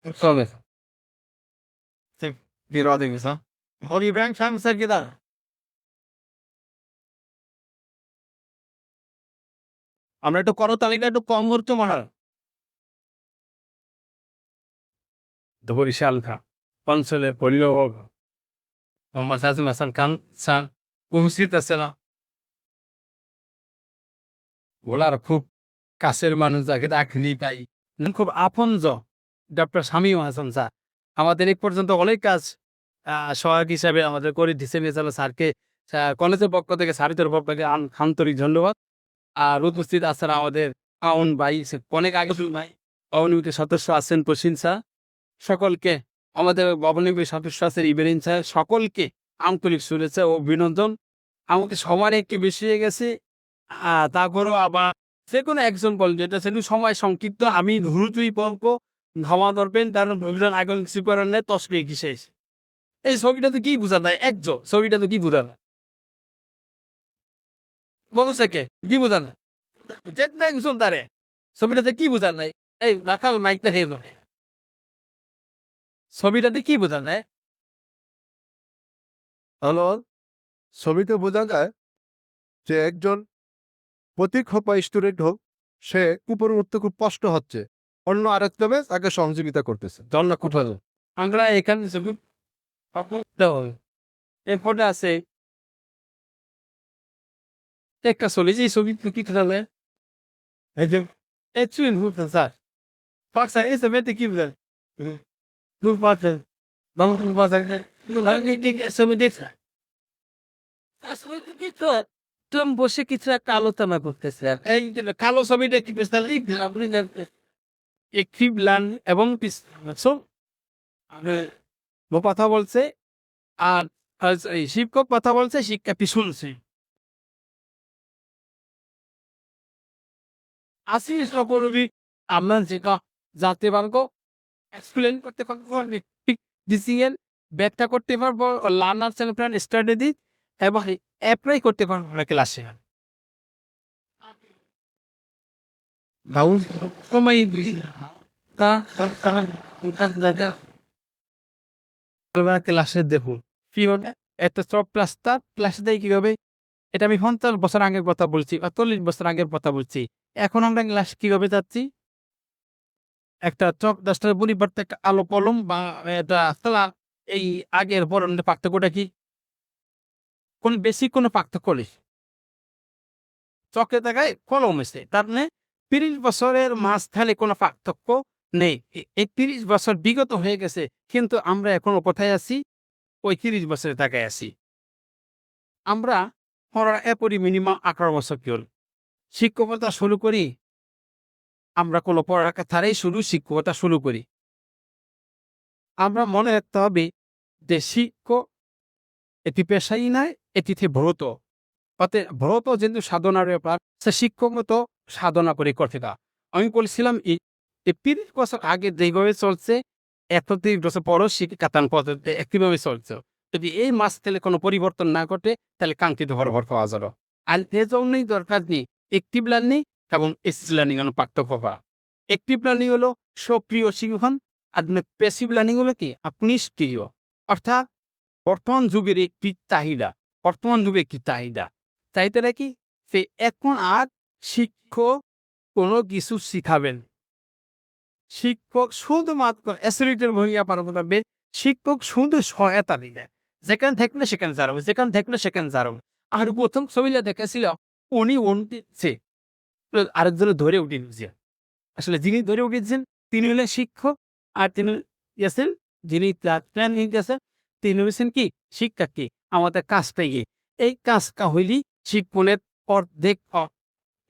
Tabii. Tek bir adayımız ha. Hadi İbrahim sen mi sevgiler? আমরা একটু করতালিটা একটু কম করতে মনে হয় বরিশাল খা অঞ্চলে পরিলোক মোহাম্মদ হাসান হাসান খান স্যার উপস্থিত আছে না ওলার খুব কাছের মানুষ যাকে ডাকলি পাই খুব আপনজ ডক্টর শামীম হাসান স্যার আমাদের এক পর্যন্ত অনেক কাজ সহায়ক হিসাবে আমাদের করে দিচ্ছে মেজালো স্যারকে কলেজের পক্ষ থেকে স্যারের পক্ষ থেকে আন্তরিক ধন্যবাদ আর উপস্থিত আছেন আমাদের আউন ভাই অনেক আগে ভাই অবনীত সদস্য আছেন প্রসীন স্যার সকলকে আমাদের অবনীত সদস্য আছেন ইবেরিন স্যার সকলকে আন্তরিক শুভেচ্ছা ও অভিনন্দন আমাকে সবার একটু বেশি হয়ে গেছে তারপরেও আবার যে কোনো একজন বলবেন যেটা সেটু সময় সংক্ষিপ্ত আমি দ্রুতই বলবো ধামা ধরবেন তার অভিযান আগে কিছু করার নেই তসবি কিসে এই ছবিটা তো কি বোঝা যায় একজন ছবিটা তো কি বোঝা না বলছে কে কি বোঝা না যেত না একজন তারে ছবিটাতে কি বোঝা নাই এই রাখা মাইকটা খেয়ে ছবিটাতে কি বোঝা নাই হ্যালো, ছবিতে বোঝা যায় যে একজন প্রতীক হোক বা স্টুডেন্ট হোক সে উপরে উঠতে খুব কষ্ট হচ্ছে অন্য আরেকজনে তাকে সহযোগিতা করতেছে। জন্য কোথাও আমরা এখানে ছবি এরপরে আছে একটা ছবি যে ছবি কি খেলে এই যে একচুয়ালি ঘুরতেন স্যার পাকসা এই ছবিতে কি বলেন দূর পাচ্ছেন বাংলা বাজার ছবি দেখছে তুমি বসে কিছু একটা আলোচনা করতেছে এই যে কালো ছবিটা কি আপনি একটি প্ল্যান এবং কথা বলছে আর এই শিক্ষক কথা বলছে শিক্ষার্থী শুনছে আসি সকলবি আমরা যেটা জানতে পারবো এক্সপ্লেন করতে পারবো ডিসিএল ব্যাখ্যা করতে পারবো লার্নার চ্যানেল স্টাডি দিই এবং অ্যাপ্লাই করতে পারবো না ক্লাসে ক্লাসে দেখুন কি হবে একটা সব প্লাস্টার ক্লাস দেয় কিভাবে এটা আমি ৫০ বছর আগের কথা বলছি বা ৪০ বছর আগের কথা বলছি এখন আমরা ক্লাস কিভাবে যাচ্ছি একটা চক ডাস্টার পরিবর্তে একটা আলো কলম বা এটা এই আগের বরণের পার্থক্যটা কি কোন বেশি কোনো পার্থক্য নেই চকের জায়গায় কলম এসে তার মানে ৩০ বছরের মাঝখানে কোনো পার্থক্য নেই এই ৩০ বছর বিগত হয়ে গেছে কিন্তু আমরা এখনো কোথায় আছি ওই ৩০ বছরের জায়গায় আছি আমরা এপরি মিনিমাম ১৮ বছর কি হল শিক্ষকতা শুরু করি আমরা কোনো পড়ালেখা ছাড়াই শুরু শিক্ষকতা শুরু করি আমরা মনে রাখতে হবে যে শিক্ষক এটি পেশাই নয় এটিতে ব্রত অতএব ব্রত যেহেতু সাধনার ব্যাপার সে শিক্ষকত সাধনা করে করতে তা আমি বলছিলাম এই ৩০ বছর আগে যেভাবে চলছে ৩১ বছর পরও শিক্ষাদান পদ্ধতি একইভাবে চলছে যদি এই মাস থেকে কোনো পরিবর্তন না ঘটে তাহলে কাঙ্ক্ষিত ফলাফল পাওয়া যাবে আর এজন্যই দরকার নেই অ্যাক্টিভ লার্নিং এবং এসিভ লার্নিং এর পার্থক্য করা অ্যাক্টিভ লার্নিং হলো সক্রিয় শিক্ষণ আর প্যাসিভ লার্নিং হলো কি আপনি নিষ্ক্রিয় অর্থাৎ বর্তমান যুগের একটি চাহিদা চাহিদাটা কি সে এখন আর শিক্ষক কোনো কিছু শিখাবেন শিক্ষক শুধুমাত্র অ্যাসিলিটের ভূমিকা পালন করবে শিক্ষক শুধু সহায়তা দিবে যেখানে থাকলে সেখানে যাবে যেখানে থাকলে সেখানে যাবে আর প্রথম ছবিটা দেখেছিল উনি উঠছে আরেকজনে ধরে উঠে নিয়েছে আসলে যিনি ধরে উঠেছেন তিনি হলেন শিক্ষক আর তিনি গেছেন যিনি প্ল্যান নিতেছেন তিনি হয়েছেন কি শিক্ষার্থী আমাদের কাজটা গিয়ে এই কাজটা হইলি শিক্ষণের অর্ধেক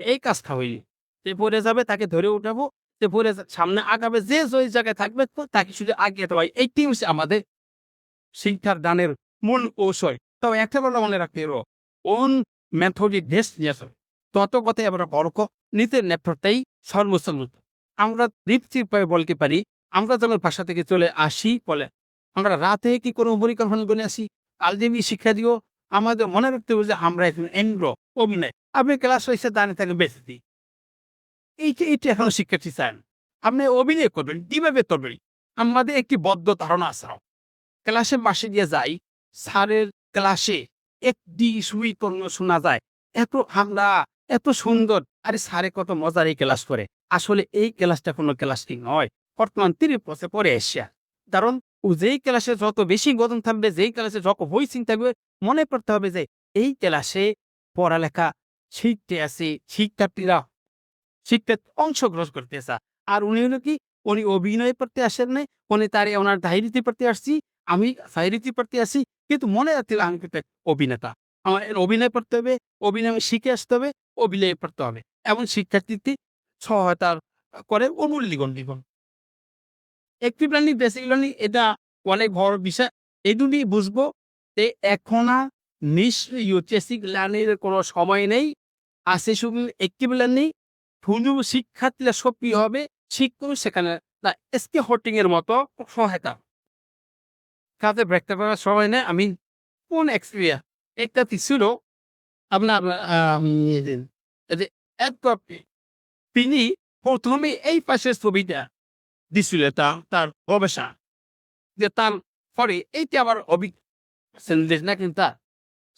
এই কাজটা হইলি যে পড়ে যাবে তাকে ধরে উঠাবো যে পড়ে সামনে আগাবে যে ওই জায়গায় থাকবে তো তাকে শুধু আগে যেতে হয় এইটি হচ্ছে আমাদের শিক্ষার দানের মূল কৌশল তবে একটা কথা মনে রাখতে হবে ওন মেথডি বেস্ট নিয়েছে তত কথাই আমরা বরক নিতের নেপথ্যটাই সর্বসম্মত আমরা তৃপ্তির বলতে পারি আমরা যখন ভাষা থেকে চলে আসি বলে আমরা রাতে কি কোনো পরিকল্পনা করে আসি আলজেমি শিক্ষা দিও আমাদের মনে রাখতে হবে যে আমরা এখন এন্দ্র অভিনয় আপনি ক্লাস হয়েছে দাঁড়িয়ে থাকে বেঁচে দিই এইটা এখন শিক্ষার্থী চান আপনি অভিনয় করবেন কিভাবে করবেন আমাদের একটি বদ্ধ ধারণা আছে ক্লাসের পাশে দিয়ে যাই স্যারের ক্লাসে একটি সুই তন্ন শোনা যায় এত ঠান্ডা এত সুন্দর আরে স্যারে কত মজার এই ক্লাস করে আসলে এই ক্লাসটা কোনো ক্লাসই নয় বর্তমান 30 বছর পরে এসে কারণ ও যেই ক্লাসে যত বেশি গঠন থাকবে যেই ক্লাসে যত বই চিন্তা থাকবে মনে করতে হবে যে এই ক্লাসে পড়ালেখা শিখতে আছে শিক্ষার্থীরা শিখতে অংশগ্রহণ করতেছে আর উনি হলো কি উনি অভিনয় করতে আসেন নাই উনি তার ওনার ডায়েরিতে পড়তে আসছি আমি ডায়েরিতে পড়তে আসি কিন্তু মনে রাখতে হবে আমি কিন্তু এক অভিনেতা আমার এর অভিনয় করতে হবে অভিনয় শিখে আসতে হবে অভিনয় করতে হবে এবং শিক্ষার্থীতে সহায়তা করে অমূল্যগণ জীবন একটি প্রাণী বেসিক লার্নিং এটা অনেক বড় বিষয় এই দুটি বুঝবো যে এখন আর ইউটিএসিক লার্নিং এর কোনো সময় নেই আছে শুধু একটি লার্নিং শুধু শিক্ষার্থীরা সক্রিয় হবে শিক্ষক সেখানে না এসকে হোটিং এর মতো সহায়তা কাজে ব্রেকটা করার সময় নেই আমি কোন এক্সপিরিয়েন্স একটা ছিল আপনার তিনি প্রথমে এই পাশের ছবিটা দিছিল তার গবেষণা যে তার পরে এইটা আবার অভিজ্ঞ না কিন্তু তার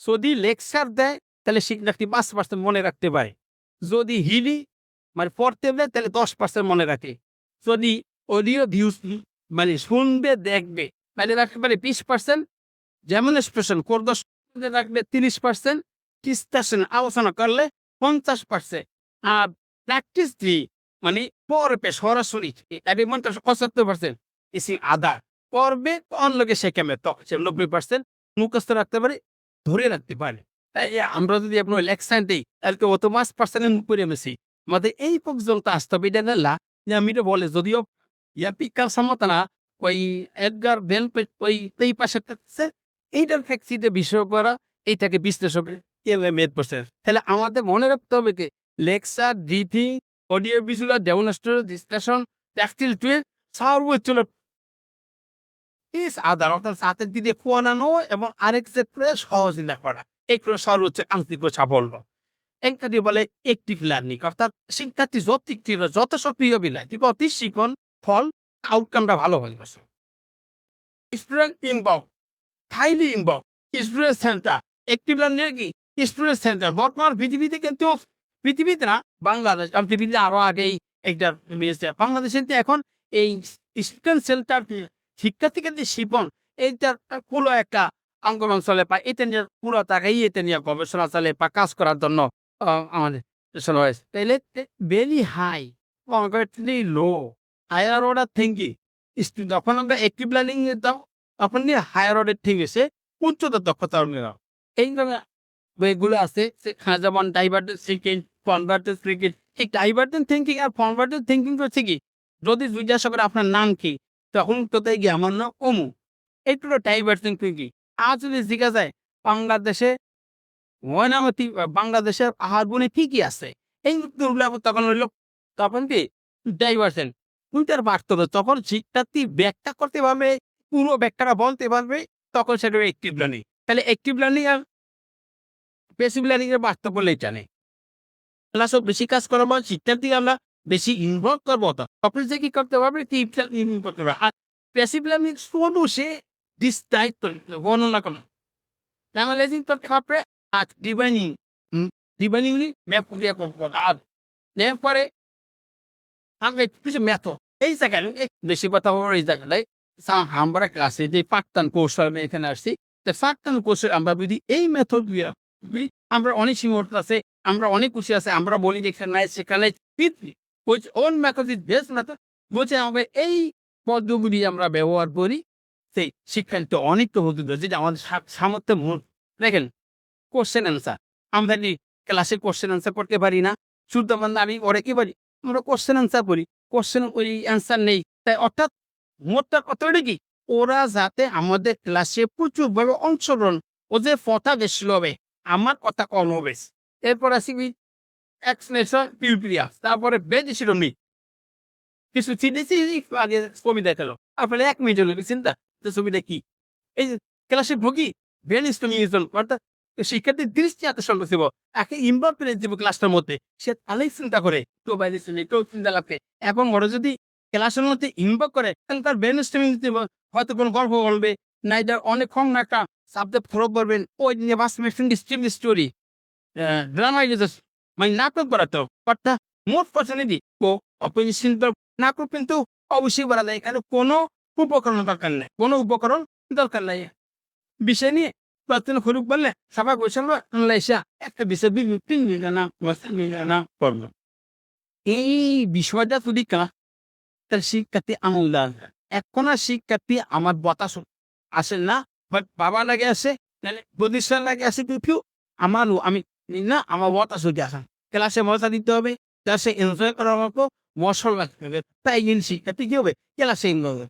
যদি লেকচার দেয় তাহলে শিক্ষার্থী 5% মনে রাখতে পারে যদি হিলি মানে পড়তে দেয় তাহলে 10% মনে রাখে যদি অডিও ভিউজ মানে শুনবে দেখবে মানে রাখতে পারে 20% যেমন এক্সপ্রেশন করদশ রাখবে 30% ডিসকাশন আলোচনা করলে 50% আর প্র্যাকটিস দি মানে পড়বে সরাসরি তাদের মনটা 75% এসি আদা পড়বে অন্য লোকে শেখাবে তখন 90% মুখস্থ রাখতে পারে ধরে রাখতে পারে তাই আমরা যদি আপনার লেকচার দিই তাহলে তো অত 5% করে মেসি আমাদের এই পর্যন্ত আসতে হবে এটা না যে আমি তো বলে যদিও পিকার সম্মত না ওই এডগার বেল ওই এই পাশে থাকছে এইটার ফ্যাক্সিতে বিষয় করা এইটাকে বিশ্লেষণ মেদ করছে তাহলে আমাদের মনে রাখতে হবে কি lecture briefing audio visual demonstration discussion tactile টুয়ে সর্বোচ্চ ইস আদার অর্থাৎ সাথে দিকে ফোয়ানো এবং আরেক ক্ষেত্রে সহযোগিতা করা এগুলো সর্বোচ্চ আংশিক সাফল্য একটা বলে একটিভ লার্নিং অর্থাৎ শিক্ষার্থী যত সক্রিয় বিলাই অতি শিখন ফল আউটকামটা ভালো হয়ে গেছে student involve highly involve student centre active learning কি স্টুডেন্ট সেন্টার বর্তমান পৃথিবীতে কিন্তু পৃথিবীতে না বাংলাদেশ পৃথিবীতে আরো আগেই একটা বাংলাদেশে এখন এই স্টুডেন্ট সেন্টার শিক্ষার্থী কেন্দ্রিক শিপন এইটা পুরো একটা আন্দোলন চলে বা এটা নিয়ে পুরো তাকেই এটা নিয়ে গবেষণা চলে বা কাজ করার জন্য আমাদের হয়েছে তাইলে very high conversely low higher order thinking যখন আমরা একটিভ লার্নিং দাও তখন নিয়ে হায়ার অর্ডার থিঙ্কিং এসে উচ্চতর দক্ষতা নিলাম এই বইগুলো আছে যেমন ডাইভার্টেড থিঙ্কিং কনভার্টেড থিঙ্কিং এই ডাইভার্টেড থিঙ্কিং আর কনভার্টেড থিঙ্কিং করছে কি যদি জিজ্ঞাসা করে আপনার নাম কি তখন কোথায় গিয়ে আমার নাম অমু এইটু ডাইভার্টেড থিঙ্কিং আর যদি জিজ্ঞাসা যায় বাংলাদেশে ময়নামতি বাংলাদেশের আহার বনে কি কি আছে এই তখন হইল তখন কি ডাইভার্সন দুইটার বাস্তবে তখন শিক্ষার্থী ব্যাখ্যা করতে পারবে পুরো ব্যাখ্যাটা বলতে পারবে তখন সেটা অ্যাক্টিভ লার্নিং তাহলে অ্যাক্টিভ লার্নিং আর প্যাসিভ লার্নিং এর বাস্তব বলে এটা নেই ক্লাসও বেশি কাজ করাবো শিক্ষার্থী আমরা বেশি ইনভলভ করবো তখন সে কি করতে পারবে করতে পারবে আর প্যাসিভ লার্নিং শুধু সে দায়িত্ব বর্ণনা করো অ্যানালাইজিং করতে পারবে আর ডিভাইনিং ম্যাপ ক্রিয়া করবো আর এরপরে আমরা কিছু মেথড এই জায়গায় বেশি কথা বলবো এই জায়গায় আমরা ক্লাসে যে পাঠদান কৌশল আমি এখানে আসছি পাঠদান কৌশল আমরা যদি এই মেথড আমরা অনেক সীমাবদ্ধ আছে আমরা অনেক খুশি আছে আমরা বলি যেখানে সেখানে own method is best method বলছে আমরা এই পদ্ধতি আমরা ব্যবহার করি সেই শিক্ষার্থী অনেক তো হতে যেটা আমাদের সামর্থ্য দেখেন কোশ্চেন অ্যান্সার আমরা ক্লাসে কোশ্চেন অ্যান্সার করতে পারি না শুদ্ধ মানে আমি ওরা কি পারি আমরা কোশ্চেন অ্যান্সার করি কোশ্চেন ওই অ্যান্সার নেই তাই অর্থাৎ মোটটা কথাটা কি ওরা যাতে আমাদের ক্লাসে প্রচুরভাবে অংশগ্রহণ ও যে কথা বেশি হবে আমার কথা কম হবে এরপর আসি এক্সপ্লেনেশন পিউপিরিয়া তারপরে বেশি রমি কিছু চিনেছি আগে ছবি দেখালো আপনার 1 মিনিট হলো চিন্তা ছবিটা কি এই যে ক্লাসে ভোগী ব্রেনস্টর্মিং অর্থাৎ শিক্ষার্থীর দৃষ্টি আকর্ষণ করছিল একে ইনভলভ করে দেবো ক্লাসটার মধ্যে সে তাহলেই চিন্তা করে তো বাইরে কেউ চিন্তা লাগবে এবং ওরা যদি ক্লাসের মধ্যে ইনভলভ করে তাহলে তার ব্রেন স্ট্রিমিং দিতে হয়তো কোনো গল্প বলবে, নাইদার অনেকক্ষণ একটা সাবজেক্ট ফলো করবেন, ওই নিয়ে বাস মেশিন স্ট্রিম স্টোরি, ড্রামা মানে নাটক করাতো কথা মোট পছন্দি ও অপরিচিত নাটক কিন্তু অবশ্যই বলা যায়। এখানে কোনো উপকরণ দরকার নেই, কোনো উপকরণ দরকার নাই। বিষয় নিয়ে প্রার্থনা করুক বললে সবাই গোছাল এসা একটা বিষয় না করলো। এই বিষয়টা যদি তার শিক্ষার্থী আমল এখন আর শিক্ষার্থী আমার বাতাস আসে না, বাট বাবা লাগে আসে, প্রতিষ্ঠান লাগে আসে কেউ আমারও আমি না আমার বাতাস হতে আসা ক্লাসে মজা দিতে হবে, ক্লাসে এনজয় করার মতো মশল রাখতে হবে, তাই শিক্ষার্থী কি হবে ক্লাসে এনজয় হবে।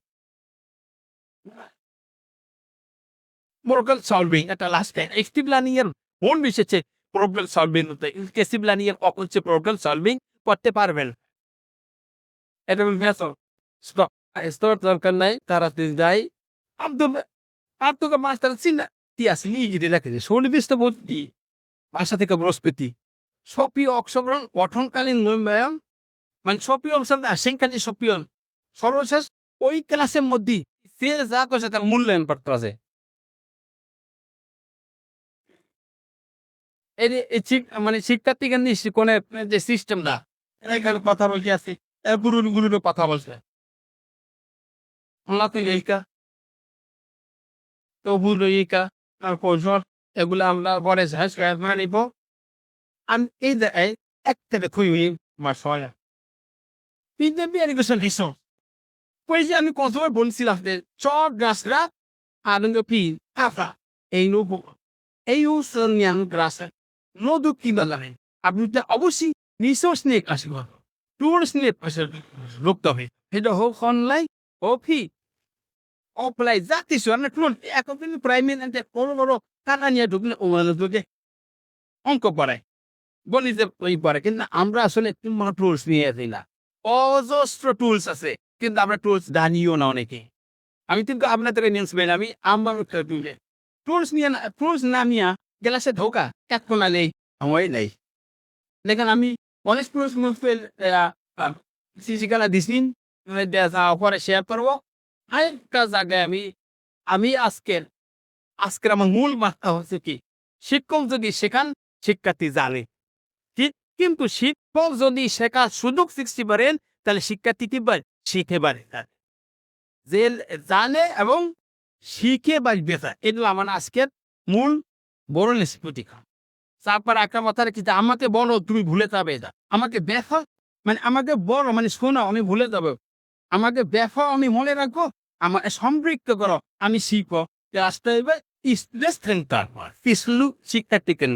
প্রবলেম সলভিং একটা লাস্ট অ্যাক্টিভ লার্নিং এর মূল বিষয় হচ্ছে প্রবলেম সলভিং হতে। ইনক্লুসিভ লার্নিং এর কখন হচ্ছে প্রবলেম সলভিং করতে পারবেন, এটা স্টপ স্টপ দরকার নাই, তারা যাই আব্দুল আব্দুল মাস্টার চিনা কি আছে নিজে দেখে সন্নিবিষ্ট ভর্তি ভাষা থেকে বৃহস্পতি সক্রিয় অংশগ্রহণ গঠনকালীন মূল্যায়ন, মানে সক্রিয় অংশগ্রহণ সেখানে সক্রিয় সর্বশেষ ওই ক্লাসের মধ্যে সে যা করছে তার মূল্যায়ন করতে আছে। মানে শিক্ষার্থী কোনে যে সিস্টেমটা এখানে কথা বলতে আছে, গুরুর কথা বলছে এগুলো আমরা পরে নিব। আমি এই জায়গায় একটা খুবই আমার সয়া এডুকেশন হিসেব ওই যে আমি কতবার বলছিলাম যে চর গাছরা আনন্দ পি আফা এই নব এই গ্রাসে নদু কি বললেন আপনি অবশ্যই রিসোর্স নিয়ে কাজ করবেন, টুলস নিয়ে রুখতে হবে, সেটা হোক অনলাইন অফি অফলাইন যা কিছু আমরা টুল এখন কিন্তু প্রাইমারি বড় বড় টাকা নিয়ে ঢুকলে ঢুকে অঙ্ক পড়ায় বলি যে ওই পড়ে, কিন্তু আমরা আসলে টুলস নিয়ে আসি না। অজস্র টুলস আছে কিন্তু আমরা টুলস জানিও না অনেকে। আমি কিন্তু আপনাদের নিউজ পেন আমি আমার টুলস নিয়ে টুলস না নিয়ে গ্লাসে ঢোকা এক কোনা নেই সময় নেই। দেখেন আমি অনেক টুলস সিসিকালা দিছিন পরে শেয়ার করবো। আরেকটা জায়গায় আমি আজকের আমার মূল বার্তা হচ্ছে কি, শিক্ষক যদি শেখান শিক্ষার্থী জানে, কিন্তু শিক্ষক যদি শেখার সুযোগ সৃষ্টি করেন তাহলে শিক্ষার্থী কি শিখে পারে, যে জানে এবং শিখে বাড়বে। এগুলো আমার আজকের মূল বড় নিষ্পত্তি। তারপর একটা কথা রেখেছি, আমাকে বলো তুমি ভুলে যাবে, এটা আমাকে ব্যাখ্যা মানে আমাকে বলো মানে শোনো আমি ভুলে যাবো, আমাকে ব্যাখ্যা আমি মনে রাখবো, আমার সম্পৃক্ত করো আমি শিখবো। রাস্তায় শিক্ষার্থীকে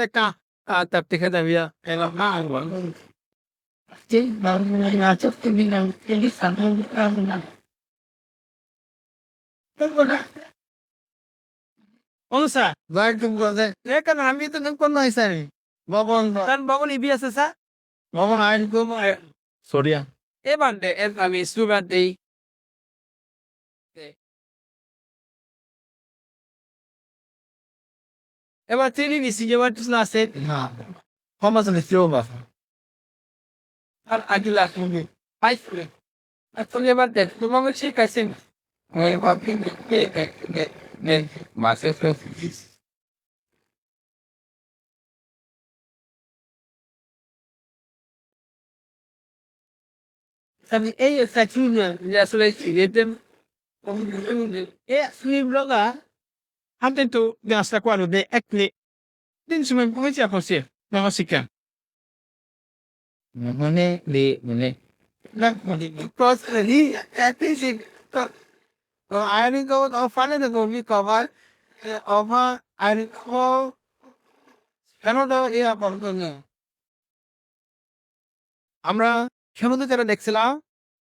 একটা তার থেকে দাবিয়া অনুসার কেন আমি তো কোন হয়েছে ভবন ভবন ইবি আছে স্যার ভবন আইন সরিয়া এবার আমি স্টুডেন্ট এই এবার তিনি নিছি এবার আছে না সমাজ আর আগে লাগবে পাইছে এখন এবার দেখ তোমাকে শিখাইছেন আমি এই আসলে anche tu gasta quello di ecli insomma come si fosse non si chiama non è lì non è la cosa lì è fisico I go to find the movie cover over I recall Canada here আমরা সমুদ্র যারা দেখছিলাম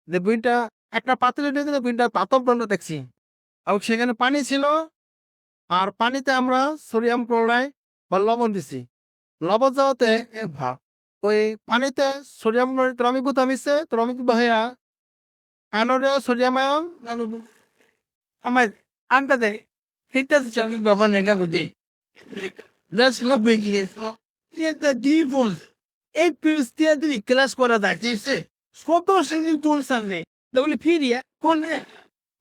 যে বইটা একটা পাত্রের বইটা পাতল বন্ধ দেখছি এবং সেখানে পানি ছিল আর পানিতে আমরা সোডিয়াম ক্লোরাইড বা লবণ দিছি, লবণ যাওয়াতে ওই পানিতে সোডিয়াম ক্লোরাইড ত্রমিভূত মিশছে ত্রমিভূত হইয়া অ্যানোডে সোডিয়াম আয়ন আমার আনটা দেয় সেটা আমি ব্যবহার নেগা বুঝি That's not big. It's the default. এই পিস দিয়ে যদি ক্লাস করা যায় দিছে কত শ্রেণীর কোন সামনে তাহলে ফিরিয়া কোন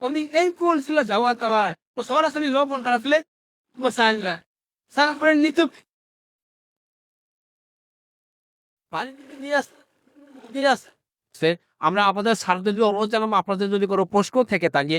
উনি এই কোন ছিল যাওয়া তারা ও সরাসরি লবণ কাটলে ও সাইনরা তারপরে নিতে পানি দিয়ে আস আমরা আপনাদের স্যারদের যদি অনুরোধ জানাবো আপনাদের যদি কোনো প্রশ্ন থেকে থাকে